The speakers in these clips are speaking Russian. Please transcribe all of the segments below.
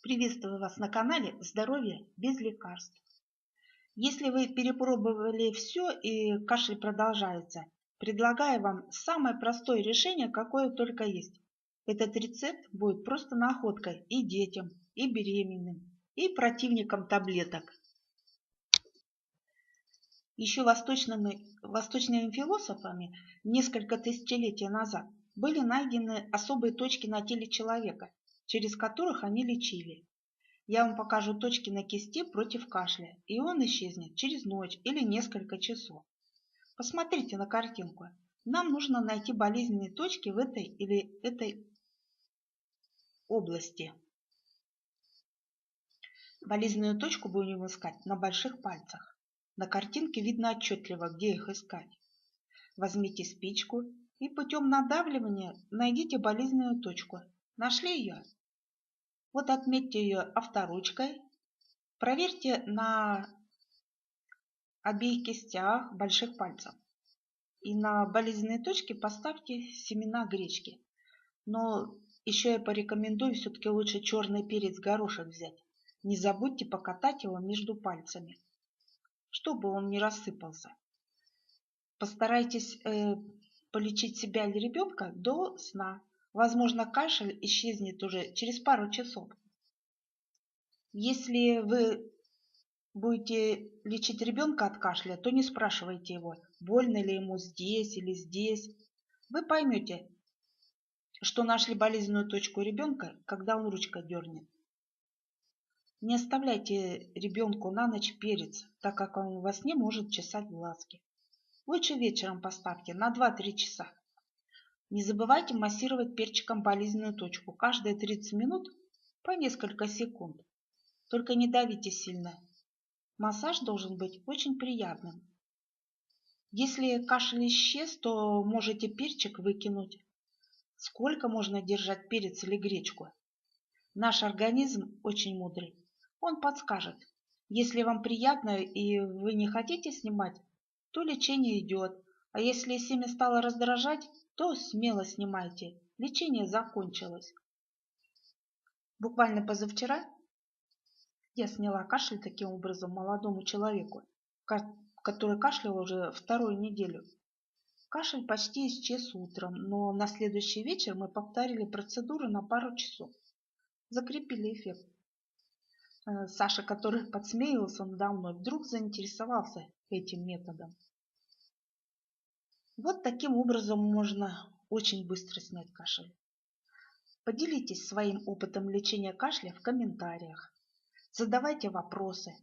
Приветствую вас на канале «Здоровье без лекарств». Если вы перепробовали все и кашель продолжается, предлагаю вам самое простое решение, какое только есть. Этот рецепт будет просто находкой и детям, и беременным, и противникам таблеток. Еще восточными философами несколько тысячелетий назад были найдены особые точки на теле человека, через которых они лечили. Я вам покажу точки на кисти против кашля, и он исчезнет через ночь или несколько часов. Посмотрите на картинку. Нам нужно найти болезненные точки в этой или этой области. Болезненную точку будем искать на больших пальцах. На картинке видно отчетливо, где их искать. Возьмите спичку и путем надавливания найдите болезненную точку. Нашли ее? Вот отметьте ее авторучкой. Проверьте на обеих кистях больших пальцев. И на болезненные точки поставьте семена гречки. Но еще я порекомендую все-таки лучше черный перец горошек взять. Не забудьте покатать его между пальцами, чтобы он не рассыпался. Постарайтесь полечить себя или ребенка до сна. Возможно, кашель исчезнет уже через пару часов. Если вы будете лечить ребенка от кашля, то не спрашивайте его, больно ли ему здесь или здесь. Вы поймете, что нашли болезненную точку у ребенка, когда он ручкой дернет. Не оставляйте ребенку на ночь перец, так как он во сне может чесать глазки. Лучше вечером поставьте на 2-3 часа. Не забывайте массировать перчиком болезненную точку каждые 30 минут по несколько секунд. Только не давите сильно. Массаж должен быть очень приятным. Если кашель исчез, то можете перчик выкинуть. Сколько можно держать перец или гречку? Наш организм очень мудрый. Он подскажет. Если вам приятно и вы не хотите снимать, то лечение идет. А если семя стало раздражать, то смело снимайте. Лечение закончилось. Буквально позавчера я сняла кашель таким образом молодому человеку, который кашлял уже вторую неделю. Кашель почти исчез утром, но на следующий вечер мы повторили процедуру на пару часов. Закрепили эффект. Саша, который подсмеивался надо мной, вдруг заинтересовался этим методом. Вот таким образом можно очень быстро снять кашель. Поделитесь своим опытом лечения кашля в комментариях. Задавайте вопросы.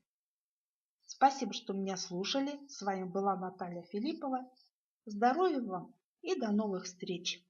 Спасибо, что меня слушали. С вами была Наталья Филиппова. Здоровья вам и до новых встреч!